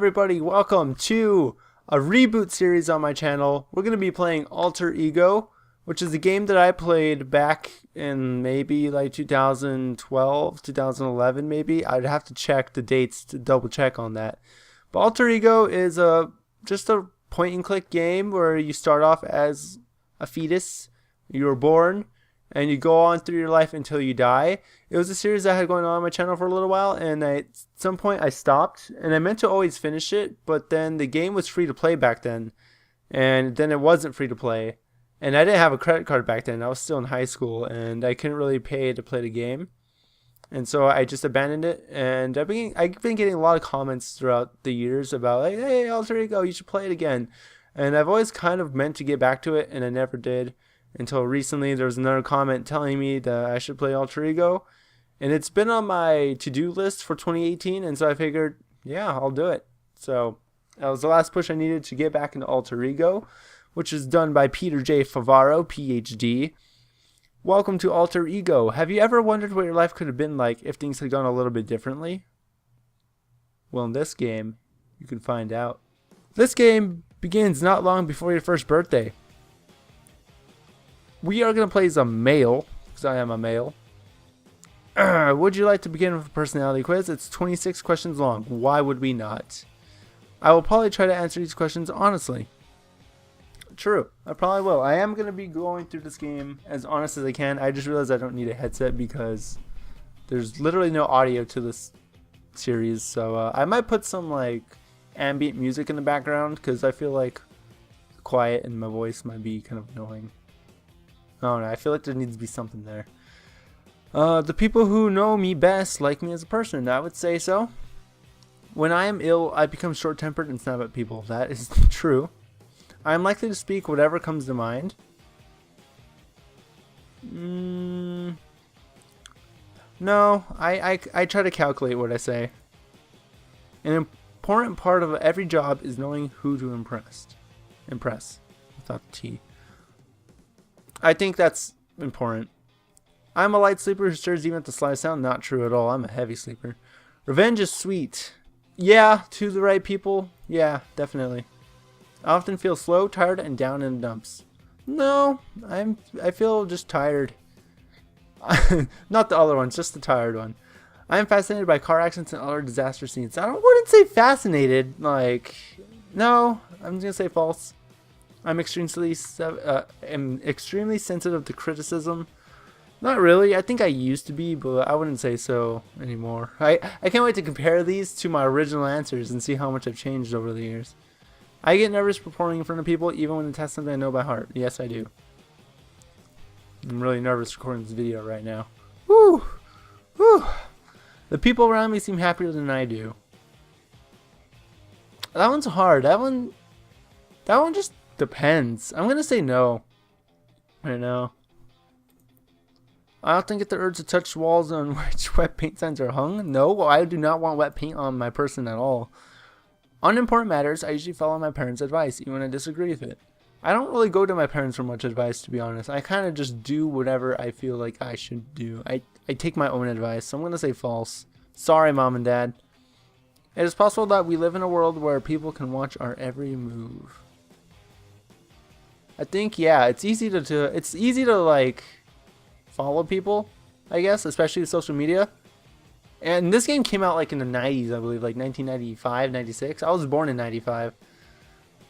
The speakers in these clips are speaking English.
everybody, welcome to a reboot series on my channel. We're going to be playing Alter Ego, which is a game that I played back in maybe like 2012, 2011 maybe. I'd have to check the dates to double check on that. But Alter Ego is just a point and click game where you start off as a fetus. You were born and you go on through your life until you die. It was a series I had going on my channel for a little while, and at some point I stopped, and I meant to always finish it, but then the game was free to play back then, and then it wasn't free to play, and I didn't have a credit card back then. I was still in high school, and I couldn't really pay to play the game, and so I just abandoned it. And I've been getting a lot of comments throughout the years about like, hey, Alter Ego, you should play it again, and I've always kind of meant to get back to it, and I never did. Until recently, there was another comment telling me that I should play Alter Ego, and it's been on my to-do list for 2018, and so I figured, yeah, I'll do it. So that was the last push I needed to get back into Alter Ego, which is done by Peter J. Favaro, PhD. Welcome to Alter Ego. Have you ever wondered what your life could have been like if things had gone a little bit differently? Well, in this game, you can find out. This game begins not long before your first birthday. We are going to play as a male, because I am a male. Would you like to begin with a personality quiz? It's 26 questions long. Why would we not? I will probably try to answer these questions honestly. True, I probably will. I am going to be going through this game as honest as I can. I just realized I don't need a headset because there's literally no audio to this series. So I might put some like ambient music in the background because I feel like quiet and my voice might be kind of annoying. I don't know, I feel like there needs to be something there. The people who know me best like me as a person, I would say so. When I am ill, I become short-tempered and snap at people. That is true. I am likely to speak whatever comes to mind. No, I try to calculate what I say. An important part of every job is knowing who to impress. Without the T. I think that's important. I'm a light sleeper who stirs even at the slightest sound. Not true at all. I'm a heavy sleeper. Revenge is sweet. Yeah, to the right people. Yeah, definitely. I often feel slow, tired, and down in the dumps. No, I feel just tired. Not the other ones, just the tired one. I am fascinated by car accidents and other disaster scenes. I wouldn't say fascinated. Like, no, I'm gonna say false. I'm extremely sensitive to criticism. Not really. I think I used to be, but I wouldn't say so anymore. I can't wait to compare these to my original answers and see how much I've changed over the years. I get nervous performing in front of people, even when the test something I know by heart. Yes, I do. I'm really nervous recording this video right now. Woo! Woo! The people around me seem happier than I do. That one's hard. That one just depends. I'm gonna say no. Right now. I often get the urge to touch walls on which wet paint signs are hung. No, I do not want wet paint on my person at all. On important matters, I usually follow my parents' advice, even when I disagree with it. I don't really go to my parents for much advice, to be honest. I kind of just do whatever I feel like I should do. I take my own advice, so I'm gonna say false. Sorry, Mom and Dad. It is possible that we live in a world where people can watch our every move. I think, yeah, it's easy to like follow people, I guess, especially with social media. And this game came out like in the 90s, I believe, like 1995, 96. I was born in 95.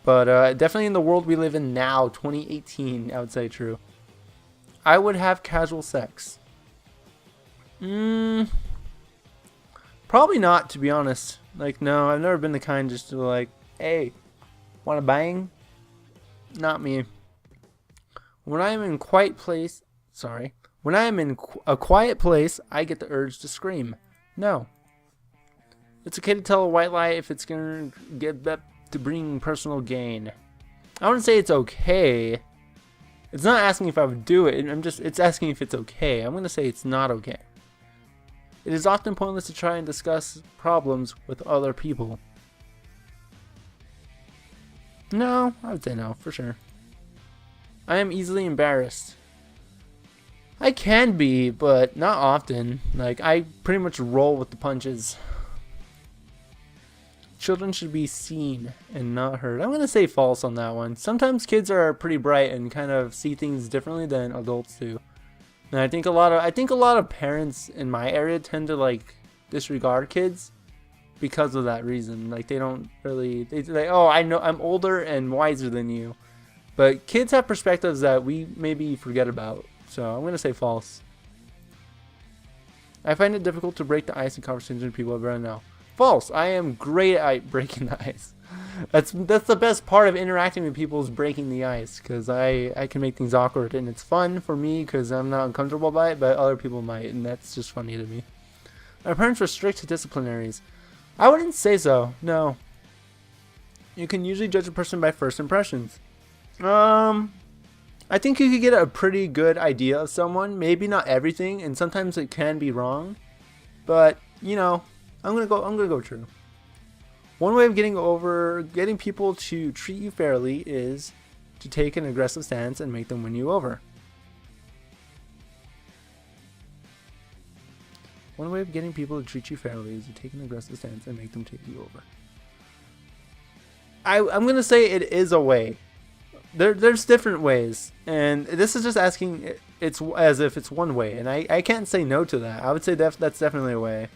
But definitely in the world we live in now, 2018, I would say true. I would have casual sex. Probably not, to be honest. Like, no, I've never been the kind just to like, hey, wanna bang? Not me. When I am in a quiet place, I get the urge to scream. No. It's okay to tell a white lie if it's gonna get that to bring personal gain. I wouldn't say it's okay. It's not asking if I would do it. It's asking if it's okay. I'm gonna say it's not okay. It is often pointless to try and discuss problems with other people. No, I would say no, for sure. I am easily embarrassed. I can be, but not often. Like, I pretty much roll with the punches. Children should be seen and not heard. I'm going to say false on that one. Sometimes kids are pretty bright and kind of see things differently than adults do. And I think a lot of parents in my area tend to like disregard kids because of that reason. Like they don't really, they like, oh, I know I'm older and wiser than you. But kids have perspectives that we maybe forget about. So I'm going to say false. I find it difficult to break the ice in conversations with people around now. False. I am great at breaking the ice. That's the best part of interacting with people is breaking the ice, because I can make things awkward, and it's fun for me because I'm not uncomfortable by it, but other people might, and that's just funny to me. My parents were strict disciplinaries. I wouldn't say so. No. You can usually judge a person by first impressions. I think you could get a pretty good idea of someone. Maybe not everything, and sometimes it can be wrong, but you know. I'm gonna go true. One way of getting people to treat you fairly is to take an aggressive stance and make them win you over. One way of getting people to treat you fairly is to take an aggressive stance and make them take you over. I'm gonna say it is a way. There's different ways, and this is just asking. It's as if it's one way, and I can't say no to that. I would say that's definitely a way.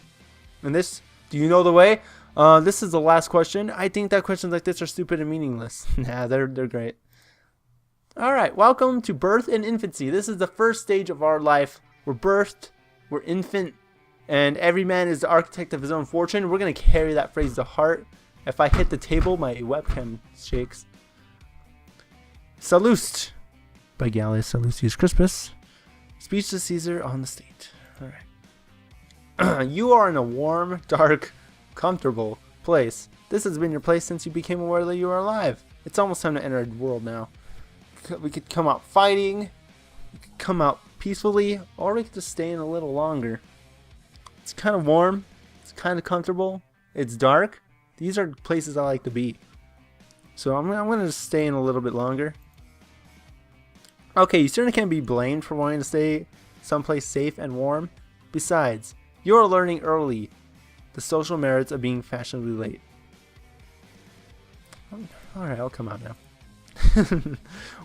And this, do you know the way? This is the last question. I think that questions like this are stupid and meaningless. Nah, they're great. Alright, welcome to birth and infancy. This is the first stage of our life. We're birthed, we're infant, and every man is the architect of his own fortune. We're going to carry that phrase to heart. If I hit the table, my webcam shakes. Salute by Gallus Sallustius Crispus. Speech to Caesar on the state. Alright. You are in a warm, dark, comfortable place. This has been your place since you became aware that you are alive. It's almost time to enter the world now. We could come out fighting, we could come out peacefully, or we could just stay in a little longer. It's kind of warm, it's kind of comfortable, it's dark. These are places I like to be. So I'm going to stay in a little bit longer. Okay, you certainly can't be blamed for wanting to stay someplace safe and warm. Besides, you are learning early the social merits of being fashionably late. Alright, I'll come out now.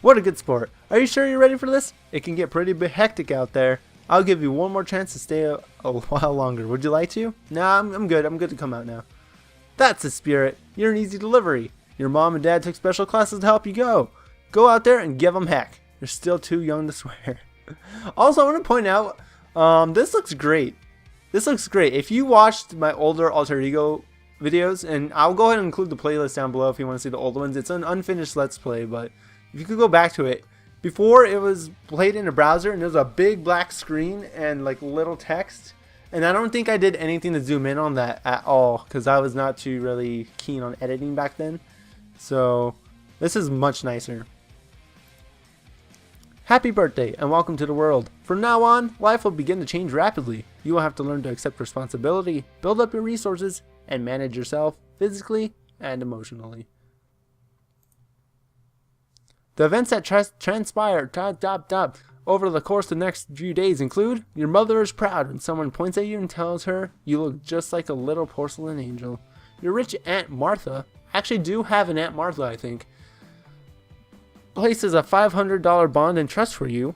What a good sport. Are you sure you're ready for this? It can get pretty hectic out there. I'll give you one more chance to stay a while longer. Would you like to? Nah, I'm good. I'm good to come out now. That's the spirit. You're an easy delivery. Your mom and dad took special classes to help you go. Go out there and give them heck. You're still too young to swear. Also, I want to point out, this looks great. This looks great. If you watched my older Alter Ego videos, and I'll go ahead and include the playlist down below if you want to see the old ones. It's an unfinished Let's Play, but if you could go back to it. Before, it was played in a browser, and there's a big black screen and like little text. And I don't think I did anything to zoom in on that at all, because I was not too really keen on editing back then. So this is much nicer. Happy birthday and welcome to the world. From now on, life will begin to change rapidly. You will have to learn to accept responsibility, build up your resources, and manage yourself physically and emotionally. The events that transpire over the course of the next few days include: your mother is proud when someone points at you and tells her you look just like a little porcelain angel. Your rich Aunt Martha, actually do have an Aunt Martha I think, places a $500 bond in trust for you.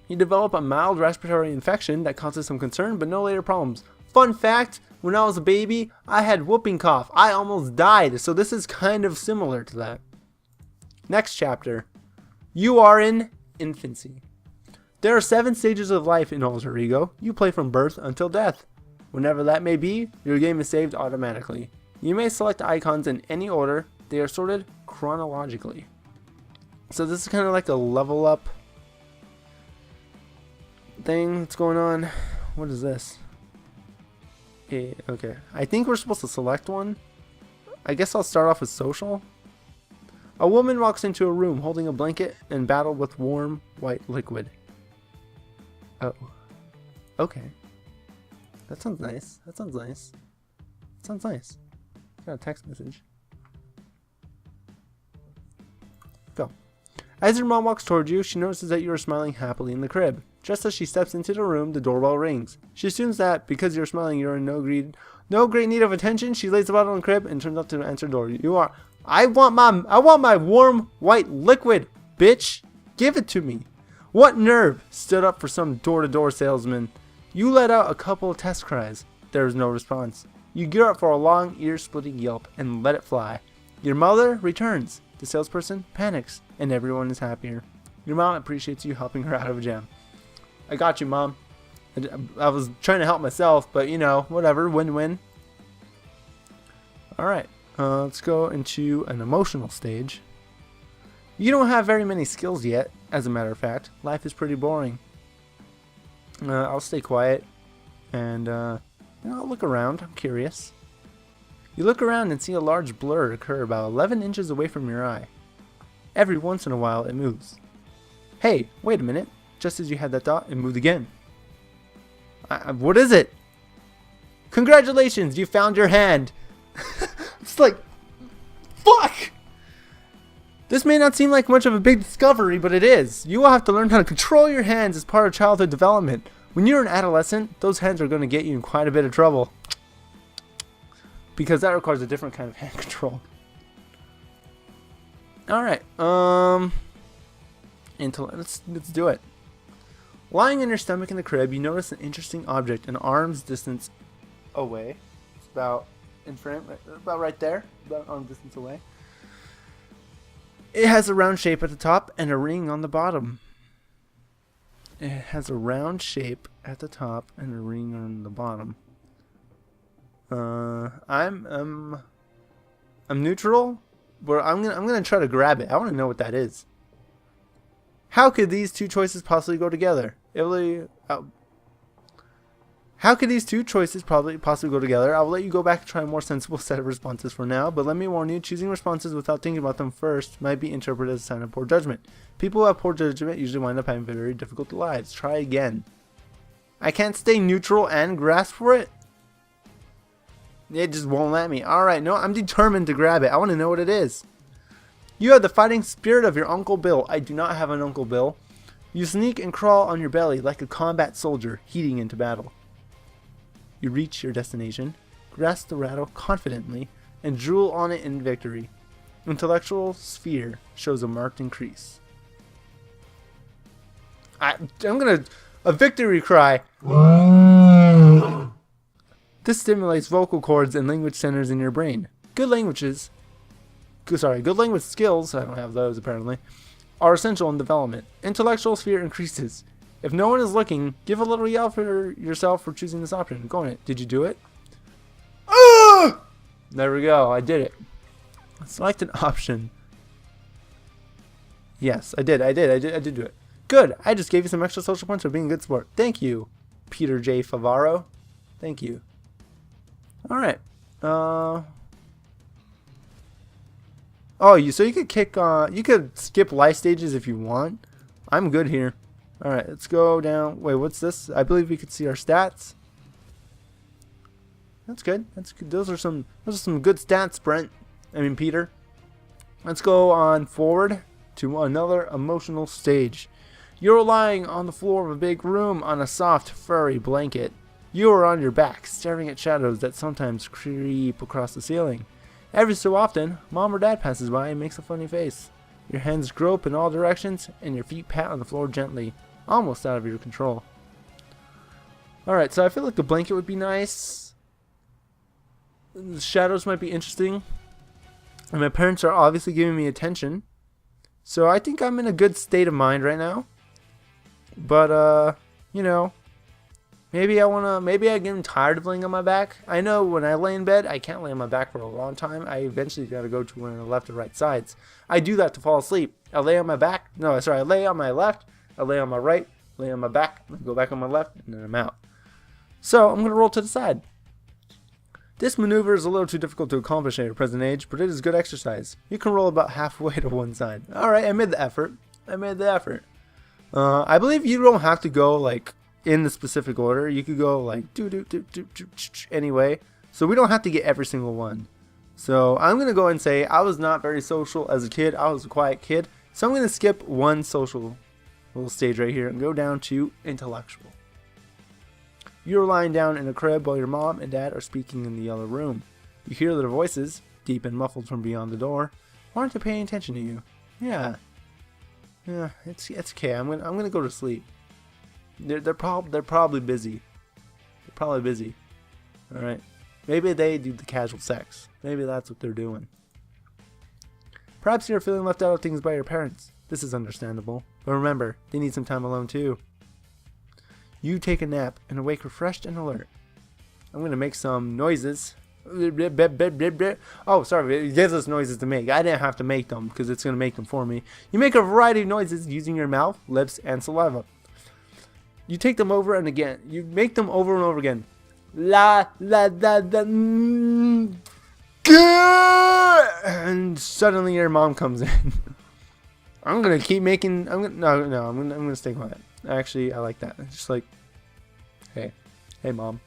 You develop a mild respiratory infection that causes some concern but no later problems. Fun fact, when I was a baby, I had whooping cough. I almost died, so this is kind of similar to that. Next chapter. You are in infancy. There are 7 stages of life in Alter Ego. You play from birth until death. Whenever that may be, your game is saved automatically. You may select icons in any order. They are sorted chronologically. So this is kind of like a level up thing that's going on. What is this? Okay. I think we're supposed to select one. I guess I'll start off with social. A woman walks into a room holding a blanket and battled with warm white liquid. Oh. Okay. That sounds nice. That sounds nice. That sounds nice. Got a text message. Go. As your mom walks towards you, she notices that you are smiling happily in the crib. Just as she steps into the room, the doorbell rings. She assumes that because you're smiling, you're in no great need of attention. She lays the bottle in the crib and turns up to answer the door. You are. I want my warm white liquid, bitch. Give it to me. What nerve? Stood up for some door-to-door salesman. You let out a couple of test cries. There is no response. You gear up for a long, ear-splitting yelp and let it fly. Your mother returns. The salesperson panics, and everyone is happier. Your mom appreciates you helping her out of a jam. I got you, Mom. I was trying to help myself, but you know, whatever, win-win. Alright, let's go into an emotional stage. You don't have very many skills yet, as a matter of fact. Life is pretty boring. I'll stay quiet, and I'll look around. I'm curious. You look around and see a large blur occur about 11 inches away from your eye. Every once in a while, it moves. Hey, wait a minute. Just as you had that thought, it moved again. What is it? Congratulations, you found your hand. It's like, fuck! This may not seem like much of a big discovery, but it is. You will have to learn how to control your hands as part of childhood development. When you're an adolescent, those hands are going to get you in quite a bit of trouble. Because that requires a different kind of hand control. Alright, let's do it. Lying on your stomach in the crib, you notice an interesting object an arm's distance away. It's about in frame, about right there, about arm's distance away. It has a round shape at the top and a ring on the bottom. It has a round shape at the top and a ring on the bottom. I'm neutral, but I'm gonna try to grab it. I want to know what that is. How could these two choices possibly go together? How could these two choices possibly go together? I will let you go back and try a more sensible set of responses for now, but let me warn you, choosing responses without thinking about them first might be interpreted as a sign of poor judgment. People who have poor judgment usually wind up having very difficult lives. Try again. I can't stay neutral and grasp for it? It just won't let me. Alright, no, I'm determined to grab it. I want to know what it is. You have the fighting spirit of your Uncle Bill. I do not have an Uncle Bill. You sneak and crawl on your belly like a combat soldier heading into battle. You reach your destination, grasp the rattle confidently, and drool on it in victory. Intellectual sphere shows a marked increase. I'm gonna... a victory cry! This stimulates vocal cords and language centers in your brain. Good language skills, I don't have those apparently, are essential in development. Intellectual sphere increases. If no one is looking, give a little yell for yourself for choosing this option. Go on it. Did you do it? Ah! There we go. I did it. Select an option. Yes, I did do it. Good. I just gave you some extra social points for being a good sport. Thank you, Peter J. Favaro. Thank you. Alright. So you could you could skip life stages if you want. I'm good here. Alright, let's go down. Wait, what's this? I believe we could see our stats. That's good. That's good. Those are some good stats, Brent. I mean, Peter. Let's go on forward to another emotional stage. You're lying on the floor of a big room on a soft, furry blanket. You are on your back, staring at shadows that sometimes creep across the ceiling. Every so often, Mom or Dad passes by and makes a funny face. Your hands grope in all directions, and your feet pat on the floor gently, almost out of your control. Alright, so I feel like the blanket would be nice. The shadows might be interesting. And my parents are obviously giving me attention. So I think I'm in a good state of mind right now. But, you know, maybe I'm getting tired of laying on my back. I know when I lay in bed, I can't lay on my back for a long time. I eventually got to go to one of the left or right sides. I do that to fall asleep. I lay on my back. No, sorry, I lay on my left. I lay on my right. Lay on my back. Go back on my left, and then I'm out. So I'm going to roll to the side. This maneuver is a little too difficult to accomplish at your present age, but it is good exercise. You can roll about halfway to one side. Alright, I made the effort. I believe you don't have to go, like, in the specific order. You could go, like, anyway. So we don't have to get every single one. So I'm going to go and say I was not very social as a kid. I was a quiet kid. So I'm going to skip one social little stage right here and go down to intellectual. You're lying down in a crib while your mom and dad are speaking in the other room. You hear their voices, deep and muffled from beyond the door. Why aren't they paying attention to you? Yeah, it's okay. I'm gonna go to sleep. They're probably busy. They're probably busy. All right. Maybe they do the casual sex. Maybe that's what they're doing. Perhaps you're feeling left out of things by your parents. This is understandable. But remember, they need some time alone too. You take a nap and awake refreshed and alert. I'm going to make some noises. Oh, sorry. It gives us noises to make. I didn't have to make them because it's going to make them for me. You make a variety of noises using your mouth, lips, and saliva. You take them over and again. You make them over and over again. La, la, la, la, and suddenly your mom comes in. I'm gonna keep making. I'm gonna stay quiet. Actually, I like that. It's just like, hey, mom.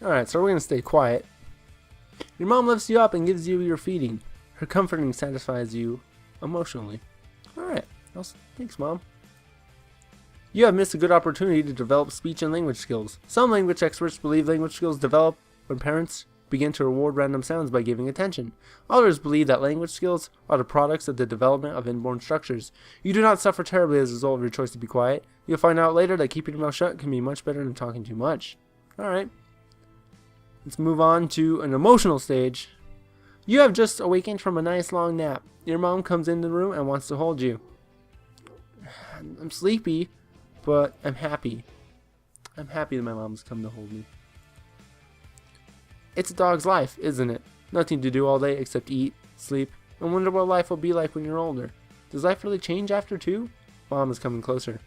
All right, so we're gonna stay quiet. Your mom lifts you up and gives you your feeding. Her comforting satisfies you emotionally. All right, thanks, mom. You have missed a good opportunity to develop speech and language skills. Some language experts believe language skills develop when parents begin to reward random sounds by giving attention. Others believe that language skills are the products of the development of inborn structures. You do not suffer terribly as a result of your choice to be quiet. You'll find out later that keeping your mouth shut can be much better than talking too much. Alright. Let's move on to an emotional stage. You have just awakened from a nice long nap. Your mom comes in the room and wants to hold you. I'm sleepy, but I'm happy. I'm happy that my mom's come to hold me. It's a dog's life, isn't it? Nothing to do all day except eat, sleep, and wonder what life will be like when you're older. Does life really change after 2? Mom is coming closer.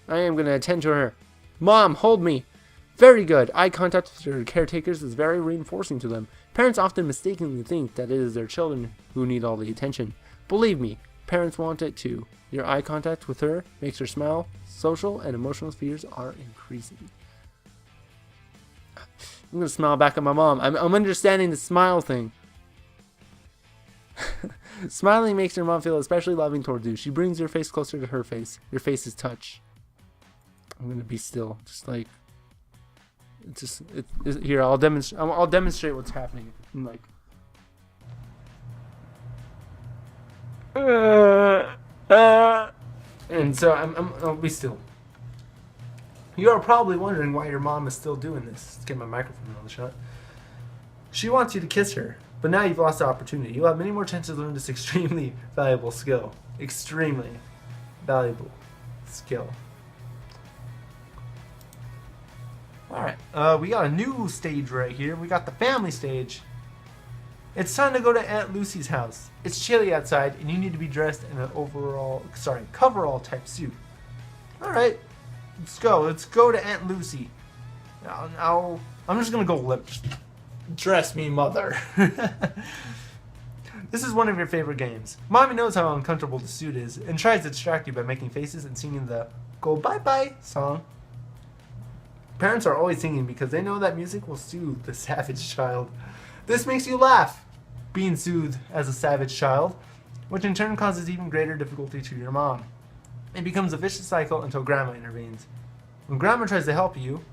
I am going to attend to her. Mom, hold me. Very good. Eye contact with your caretakers is very reinforcing to them. Parents often mistakenly think that it is their children who need all the attention. Believe me, parents want it too. Your eye contact with her makes her smile. Social and emotional spheres are increasing. I'm going to smile back at my mom. I'm understanding the smile thing. Smiling makes your mom feel especially loving towards you. She brings your face closer to her face. Your face is touch. I'm going to be still. Just like... Here, I'll demonstrate what's happening. I'm like... And so I'll be still. You are probably wondering why your mom is still doing this. Let's get my microphone on the shot. She wants you to kiss her, but now you've lost the opportunity. You'll have many more chances to learn this extremely valuable skill. Extremely valuable skill. Alright, we got a new stage right here. We got the family stage. It's time to go to Aunt Lucy's house. It's chilly outside, and you need to be dressed in an coverall type suit. Alright. Let's go to Aunt Lucy. Now, I'm just gonna go limp. Dress me, mother. This is one of your favorite games. Mommy knows how uncomfortable the suit is and tries to distract you by making faces and singing the "Go Bye Bye" song. Parents are always singing because they know that music will soothe the savage child. This makes you laugh, being soothed as a savage child, which in turn causes even greater difficulty to your mom. It becomes a vicious cycle until Grandma intervenes. When Grandma tries to help you,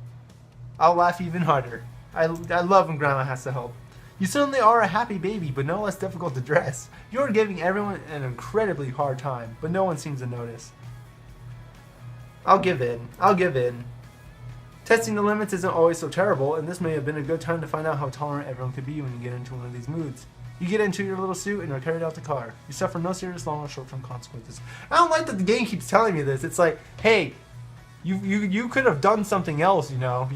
I'll laugh even harder. I love when Grandma has to help. You certainly are a happy baby, but no less difficult to dress. You're giving everyone an incredibly hard time, but no one seems to notice. I'll give in. Testing the limits isn't always so terrible, and this may have been a good time to find out how tolerant everyone can be when you get into one of these moods. You get into your little suit and are carried out the car. You suffer no serious long or short-term consequences. I don't like that the game keeps telling me this. It's like, hey, you could have done something else, you know.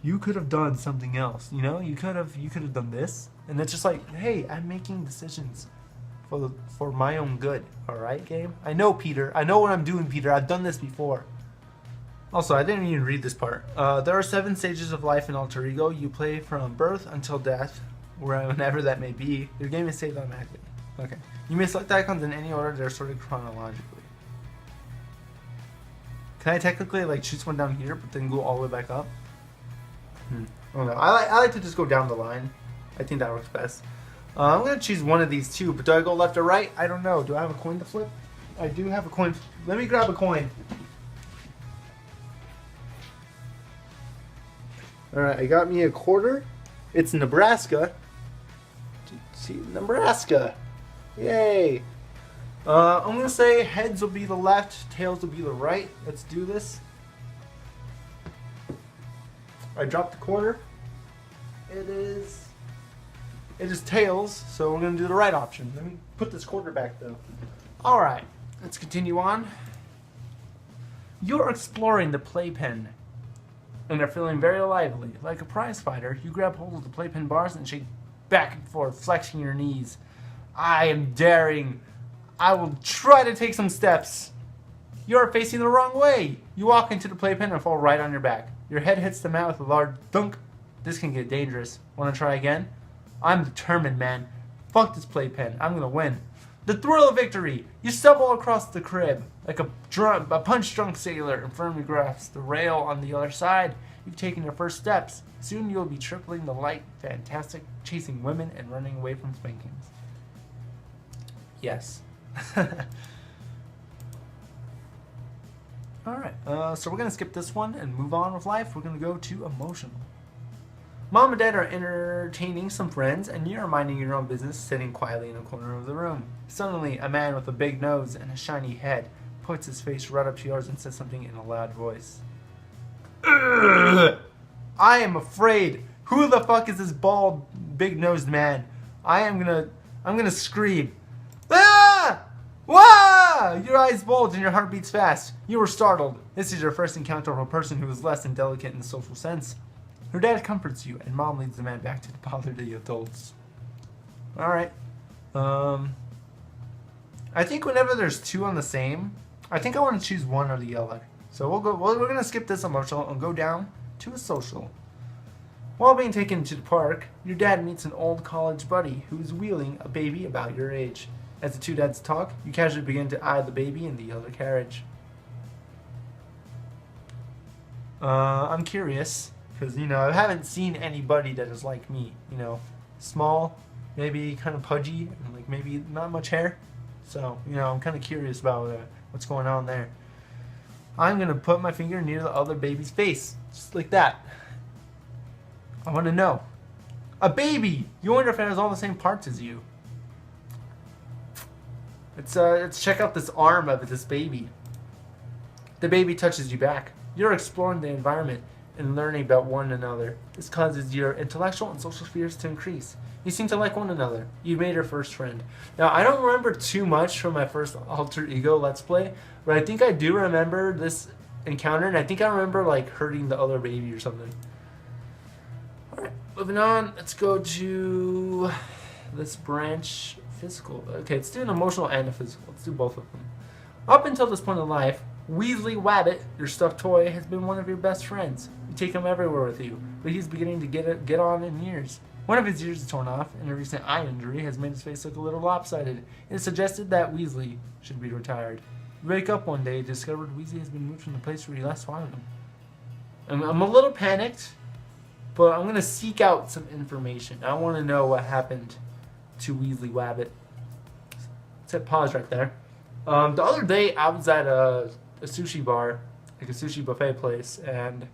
You could have done something else, you know. You could have done this, and it's just like, hey, I'm making decisions for my own good. All right, game. I know, Peter. I know what I'm doing, Peter. I've done this before. Also, I didn't even read this part. There are 7 stages of life in Alter Ego. You play from birth until death, whenever that may be. Your game is saved automatically. Okay. You may select icons in any order. They're sorted chronologically. Can I technically like choose one down here, but then go all the way back up? I don't know. I like to just go down the line. I think that works best. I'm going to choose one of these two, but do I go left or right? I don't know. Do I have a coin to flip? I do have a coin. Let me grab a coin. Alright, I got me a quarter. It's Nebraska. See, Nebraska. Yay. I'm going to say heads will be the left, tails will be the right. Let's do this. I dropped the quarter. It is tails, so we're going to do the right option. Let me put this quarter back, though. Alright, let's continue on. You're exploring the playpen and are feeling very lively. Like a prize fighter, you grab hold of the playpen bars and shake back and forth, flexing your knees. I am daring. I will try to take some steps. You're facing the wrong way. You walk into the playpen and fall right on your back. Your head hits the mat with a large thunk. This can get dangerous. Want to try again? I'm determined, man. Fuck this playpen. I'm gonna win. The thrill of victory. You stumble across the crib like a punch-drunk sailor and firmly grasp the rail on the other side. You've taken your first steps. Soon you'll be tripling the light, fantastic, chasing women and running away from spankings. Yes. Alright, so we're going to skip this one and move on with life. We're going to go to emotional. Mom and Dad are entertaining some friends, and you're minding your own business, sitting quietly in a corner of the room. Suddenly, a man with a big nose and a shiny head puts his face right up to yours and says something in a loud voice. Ugh! I am afraid. Who the fuck is this bald, big-nosed man? I'm gonna scream. Ah! Wah! Your eyes bulge and your heart beats fast. You were startled. This is your first encounter with a person who is less than delicate in the social sense. Her dad comforts you, and Mom leads the man back to the bother the adults. Alright. I think whenever there's two on the same, I think I want to choose one or the other. So we're going to skip this emotional and go down to a social. While being taken to the park, your dad meets an old college buddy who is wheeling a baby about your age. As the two dads talk, you casually begin to eye the baby in the other carriage. I'm curious, because, I haven't seen anybody that is like me, small, maybe kind of pudgy, and like maybe not much hair. So, I'm kind of curious about what's going on there. I'm going to put my finger near the other baby's face, just like that. I want to know. A baby! You wonder if it has all the same parts as you. Let's check out this arm of this baby. The baby touches you back. You're exploring the environment and learning about one another. This causes your intellectual and social spheres to increase. You seem to like one another. You made your first friend. Now, I don't remember too much from my first Alter Ego Let's Play, but I think I do remember this encounter, and I think I remember, like, hurting the other baby or something. Alright, moving on. Let's go to this branch. Physical. Okay, let's do an emotional and a physical. Let's do both of them. Up until this point in life, Weasley Wabbit, your stuffed toy, has been one of your best friends. You take him everywhere with you, but he's beginning to get on in years. One of his ears is torn off, and a recent eye injury has made his face look a little lopsided. It is suggested that Weasley should be retired. You wake up one day and discover Weasley has been moved from the place where you last found him. I'm a little panicked, but I'm going to seek out some information. I want to know what happened to Weasley Wabbit. Let's hit pause right there. The other day, I was at a sushi bar, like a sushi buffet place, and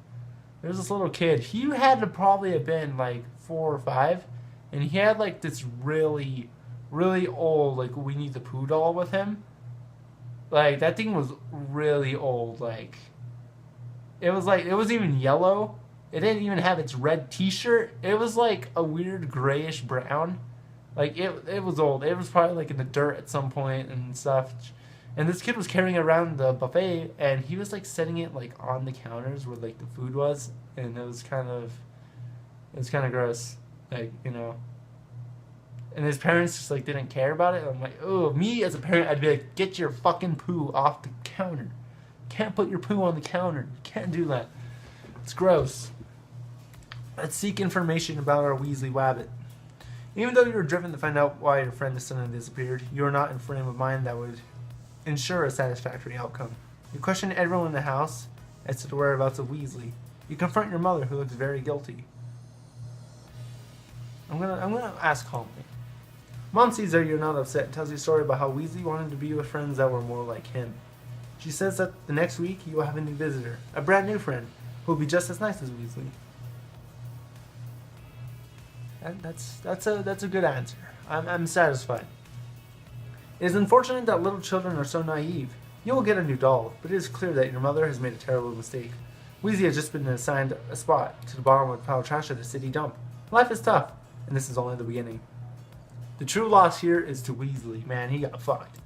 there was this little kid. He had to probably have been like 4 or 5, and he had like this really, really old, like, Winnie the Pooh doll with him. Like, that thing was really old. Like, it was even yellow. It didn't even have its red t-shirt. It was like a weird grayish brown. Like, it was old. It was probably like in the dirt at some point and stuff. And this kid was carrying it around the buffet, and he was like setting it like on the counters where like the food was, and it was kind of gross, like, And his parents just like didn't care about it. I'm like, oh, me as a parent, I'd be like, get your fucking poo off the counter. You can't put your poo on the counter. You can't do that. It's gross. Let's seek information about our Weasley Wabbit. Even though you were driven to find out why your friend has suddenly disappeared, you are not in a frame of mind that would ensure a satisfactory outcome. You question everyone in the house as to the whereabouts of Weasley. You confront your mother, who looks very guilty. I'm gonna ask calmly. Mom sees that you're not upset and tells you a story about how Weasley wanted to be with friends that were more like him. She says that the next week you will have a new visitor, a brand new friend, who will be just as nice as Weasley. That's a good answer. I'm satisfied. It is unfortunate that little children are so naive. You will get a new doll, but it is clear that your mother has made a terrible mistake. Weasley has just been assigned a spot to the bottom of the pile of trash at the city dump. Life is tough, and this is only the beginning. The true loss here is to Weasley. Man, he got fucked.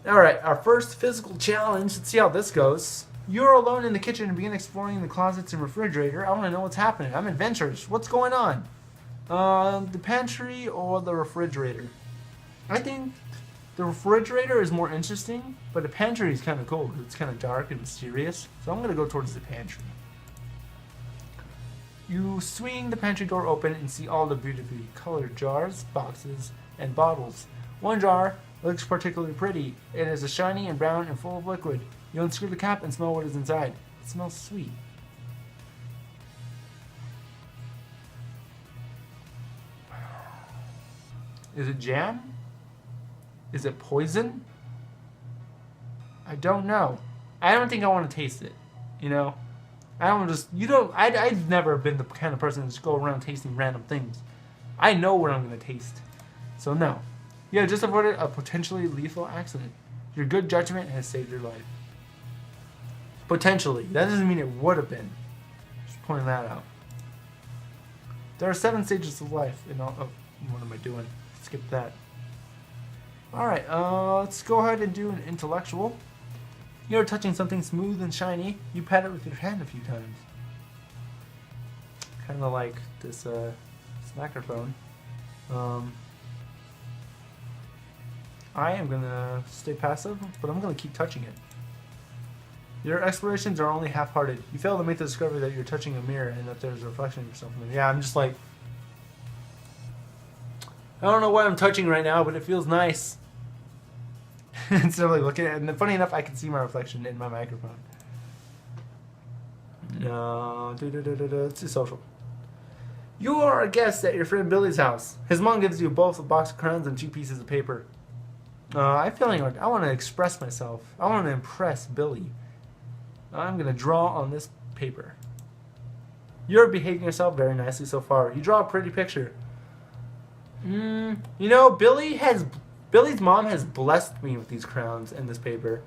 Alright, our first physical challenge. Let's see how this goes. You're alone in the kitchen and begin exploring the closets and refrigerator. I want to know what's happening. I'm adventurous. What's going on? The pantry or the refrigerator? I think the refrigerator is more interesting, but the pantry is kind of cool because it's kind of dark and mysterious. So I'm going to go towards the pantry. You swing the pantry door open and see all the beautifully colored jars, boxes, and bottles. One jar looks particularly pretty. It is shiny and brown and full of liquid. You unscrew the cap and smell what is inside. It smells sweet. Is it jam? Is it poison? I don't know. I don't think I want to taste it. You know? I don't just, I've never been the kind of person to just go around tasting random things. I know what I'm going to taste. So no. You have just avoided a potentially lethal accident. Your good judgment has saved your life. Potentially. That doesn't mean it would have been. Just pointing that out. There are 7 stages of life in all. Oh, what am I doing? Skip that. Alright, let's go ahead and do an intellectual. You're touching something smooth and shiny. You pat it with your hand a few times. Kind of like this microphone. I am going to stay passive, but I'm going to keep touching it. Your explorations are only half-hearted. You fail to make the discovery that you're touching a mirror and that there's a reflection of yourself in it. Yeah, I'm just like... I don't know what I'm touching right now, but it feels nice. Instead of like looking at it. And funny enough, I can see my reflection in my microphone. No, it's too social. You are a guest at your friend Billy's house. His mom gives you both a box of crayons and 2 pieces of paper. I'm feeling like I want to express myself. I want to impress Billy. I'm going to draw on this paper. You're behaving yourself very nicely so far. You draw a pretty picture. You know, Billy's mom has blessed me with these crayons and this paper.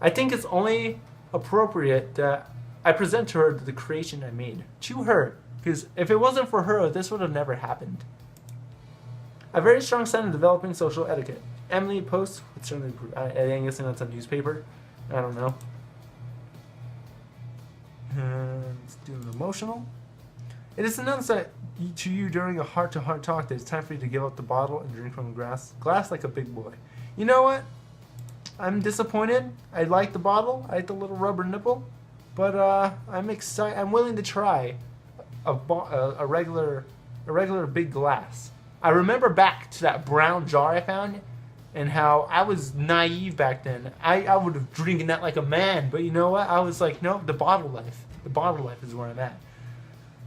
I think it's only appropriate that I present to her the creation I made. To her. Because if it wasn't for her, this would have never happened. A very strong sign of developing social etiquette. Emily posts would certainly improve. I'm guessing that's a newspaper. I don't know. Let's do an emotional. It is announced that to you during a heart-to-heart talk that it's time for you to give up the bottle and drink from the glass like a big boy. You know what? I'm disappointed. I like the bottle. I like the little rubber nipple. But I'm excited. I'm willing to try a regular big glass. I remember back to that brown jar I found and how I was naive back then. I would have drinking that like a man, but you know what? I was like, no, the bottle life. The bottle life is where I'm at.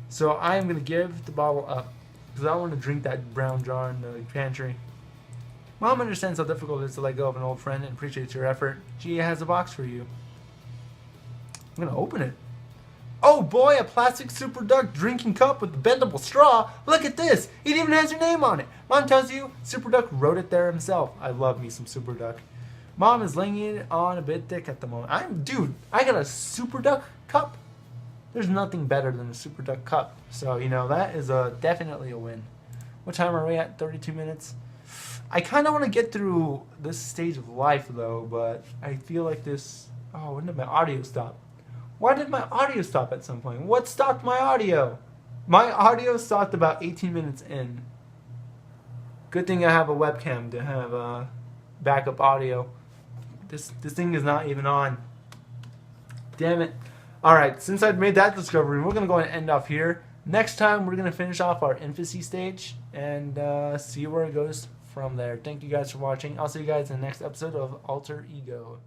So I am going to give the bottle up because I want to drink that brown jar in the pantry. Mom understands how difficult it is to let go of an old friend and appreciates your effort. She has a box for you. I'm going to open it. Oh boy, a plastic Super Duck drinking cup with a bendable straw. Look at this. It even has your name on it. Mom tells you Super Duck wrote it there himself. I love me some Super Duck. Mom is laying it on a bit thick at the moment. Dude, I got a Super Duck cup. There's nothing better than a Super Duck cup. So, you know, that is definitely a win. What time are we at? 32 minutes? I kind of want to get through this stage of life, though, but I feel like this... Oh, when did my audio stop? Why did my audio stop at some point? What stopped my audio? My audio stopped about 18 minutes in. Good thing I have a webcam to have backup audio. This thing is not even on. Damn it. Alright, since I've made that discovery, we're going to go ahead and end off here. Next time, we're going to finish off our infancy stage and see where it goes from there. Thank you guys for watching. I'll see you guys in the next episode of Alter Ego.